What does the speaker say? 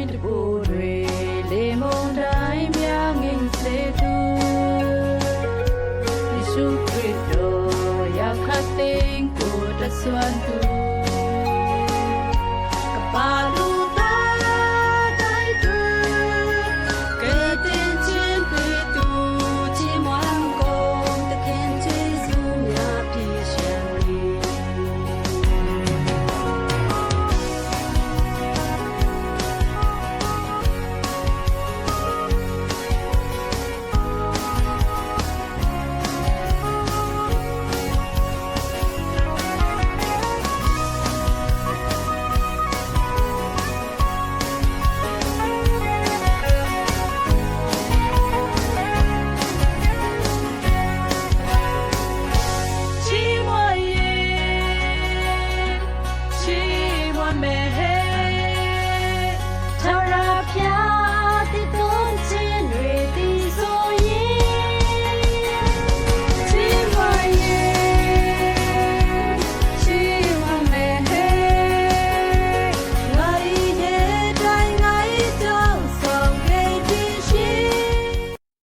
တိုင်းတပိုးတွေလေမုန်တိုင်းများငိမ့်စေသူယေရှုခရစ်တော်ရောက်ခတ်တဲ့ကိုတဆွမ်းသူကပါလူသားတိုင်းတွေကဲတင်ခြင်းပေးသူချီးမွမ်းကုန်တခင်ကျေးဇူးများပြည့်ရှမ်း၏မေဟေထာဝရဘုရားတည်